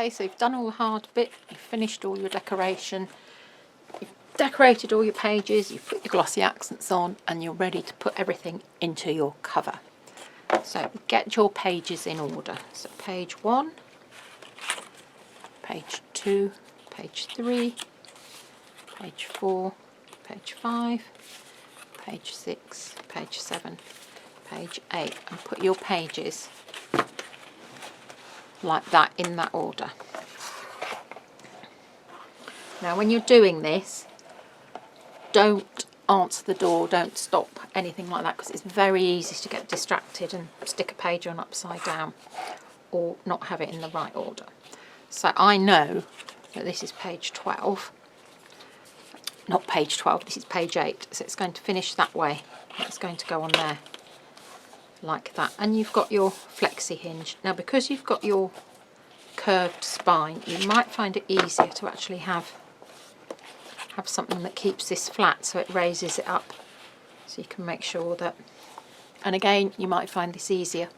Okay, so you've done all the hard bit, you've finished all your decoration, you've decorated all your pages, you've put your glossy accents on, and you're ready to put everything into your cover. So get your pages in order. So page 1, page 2, page 3, page 4, page 5, page 6, page 7, page 8, and put your pages like that in that order. Now when you're doing this, don't answer the door, don't stop, anything like that, because it's very easy to get distracted and stick a page on upside down or not have it in the right order. So I know that this is page 12, not page 12, this is page 8, so it's going to finish that way. It's going to go on there like that, and you've got your flexi hinge. Now because you've got your curved spine, you might find it easier to actually have something that keeps this flat, so it raises it up, so you can make sure that, and again you might find this easier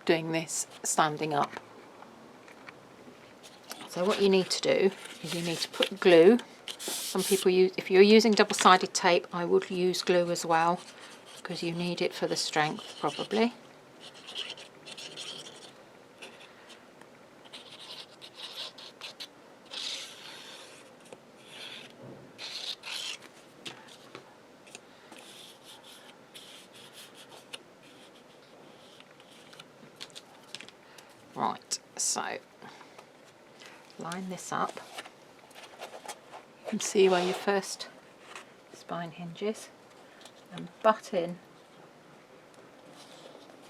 doing this standing up. So what you need to do is you need to put glue. Some people use, if you're using double-sided tape, I would use glue as well, because you need it for the strength probably. Right, so line this up. You can see where your first spine hinges, and butt in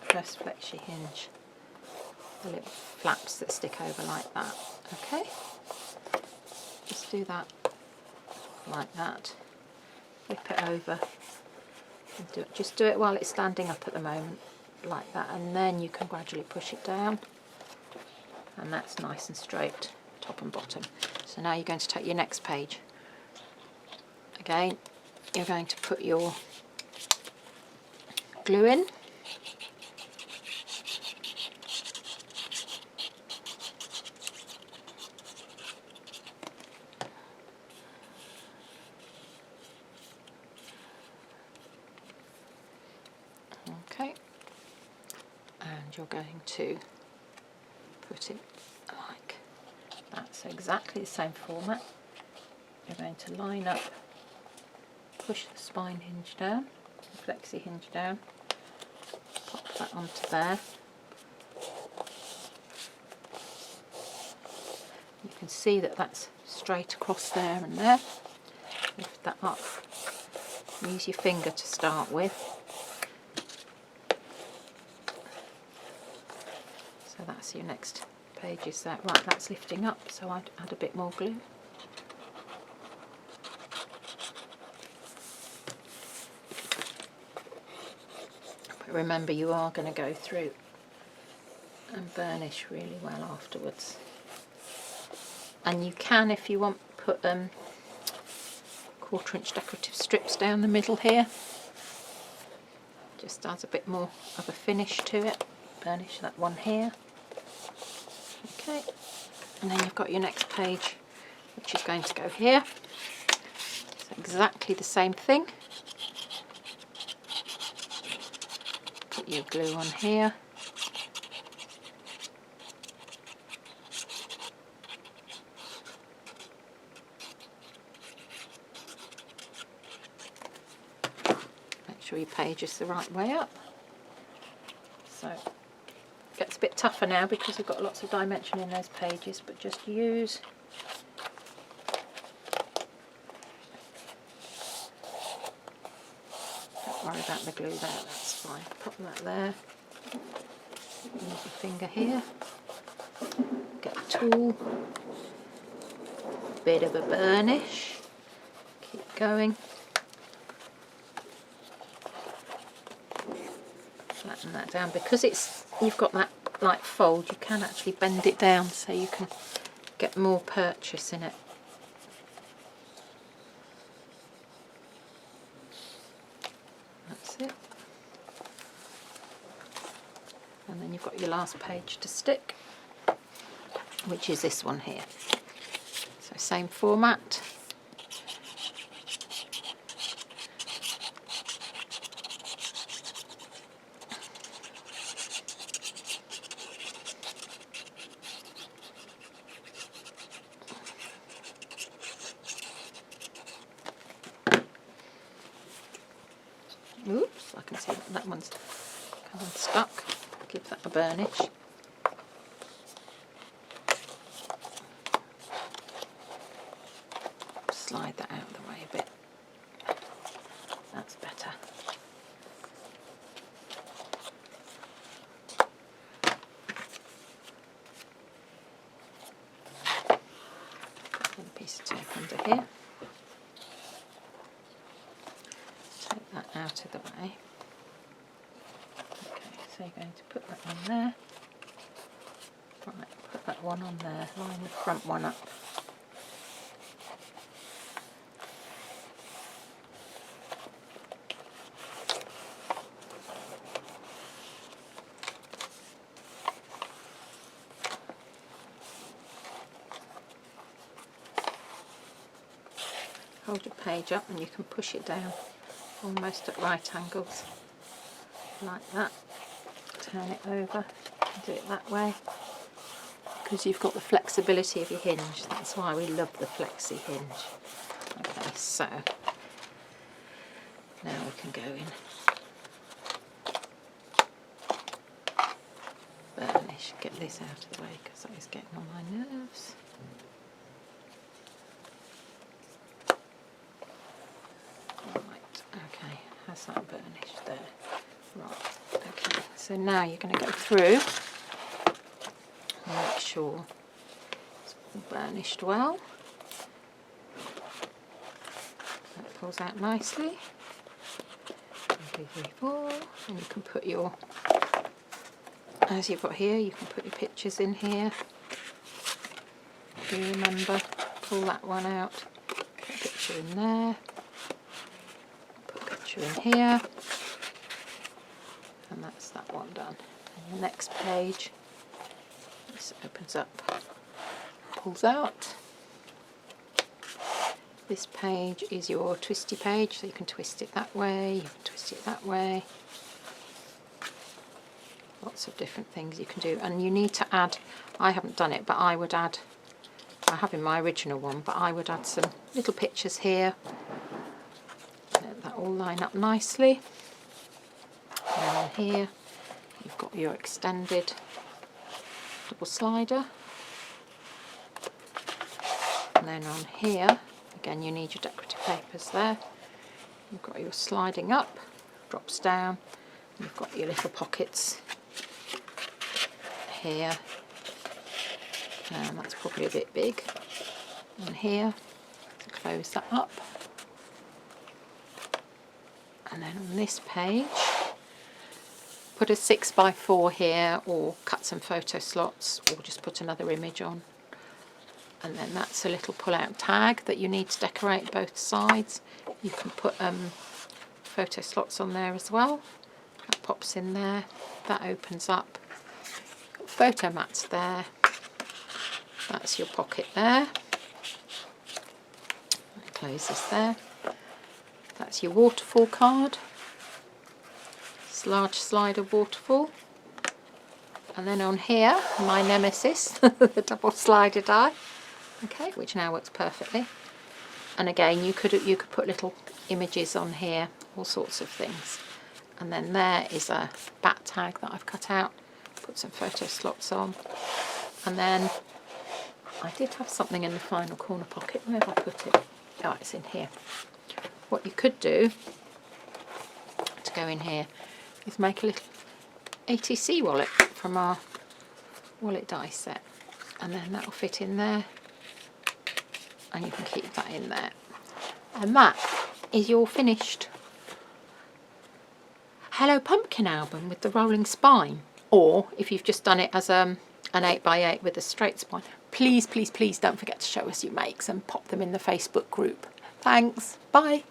first flexi hinge, the little flaps that stick over like that. Okay, just do that like that, flip it over and do it. Just do it while it's standing up at the moment like that, and then you can gradually push it down, and that's nice and straight top and bottom. So now you're going to take your next page. Again, you're going to put your glue in. Okay, and you're going to put it like that. So exactly the same format. You're going to line up, push the spine hinge down, the flexi hinge down, pop that onto there. You can see that that's straight across there and there. Lift that up. Use your finger to start with. So that's your next page is that. Right, that's lifting up, so I'd add a bit more glue. But remember, you are going to go through and burnish really well afterwards. And you can, if you want, put 1/4" decorative strips down the middle here. Just adds a bit more of a finish to it. Burnish that one here. Okay, and then you've got your next page, which is going to go here. So exactly the same thing. Put your glue on here. Make sure your page is the right way up. So it gets a bit tougher now because we've got lots of dimension in those pages, but just use don't worry about the glue there, that's fine. Pop that there. Use your finger here. Get a tool. Bit of a burnish. Keep going. Flatten that down, because you've got that like fold, you can actually bend it down so you can get more purchase in it. That's it. And then you've got your last page to stick. which is this one here. So same format. Oops, I can see that one's stuck. Give that a burnish. Slide that out of the way a bit. That's better. Put a piece of tape under here. Take that out of the way. Okay, so you're going to put that on there. Right, put that one on there. Line the front one up. Hold your page up and you can push it down almost at right angles, like that. Turn it over and do it that way, because you've got the flexibility of your hinge. That's why we love the flexi hinge. Okay, so now we can go in. Burnish, get this out of the way because that is getting on my nerves. Okay, has that burnished there? Right, okay, so now you're going to go through and make sure it's all burnished well. That pulls out nicely. 1, 2, 3, 4, and you can put your, as you've got here, you can put your pictures in here. Do you remember? Pull that one out, put a picture in there. In here, and that's that one done. And the next page, this opens up, pulls out. This page is your twisty page, so you can twist it that way, you can twist it that way. Lots of different things you can do, and you need to add, I haven't done it, but I would add, I have in my original one, but I would add some little pictures here. That all line up nicely. And then here you've got your extended double slider, and then on here again you need your decorative papers there. You've got your sliding up, drops down, and you've got your little pockets here, and that's probably a bit big, and here to close that up. And then on this page, put a 6x4 here, or cut some photo slots, or just put another image on. And then that's a little pull-out tag that you need to decorate both sides. You can put photo slots on there as well. That pops in there. That opens up. Got photo mats there. That's your pocket there. It closes there. That's your waterfall card. It's large slider waterfall. And then on here, my nemesis, the double slider die. Okay, which now works perfectly. And again, you could put little images on here, all sorts of things. And then there is a bat tag that I've cut out. Put some photo slots on. And then I did have something in the final corner pocket. Where have I put it? Oh, it's in here. What you could do to go in here is make a little ATC wallet from our wallet die set, and then that will fit in there, and you can keep that in there. And that is your finished Hello Pumpkin album with the rolling spine. Or if you've just done it as an 8x8 with a straight spine, please, please, please don't forget to show us your makes and pop them in the Facebook group. Thanks, bye.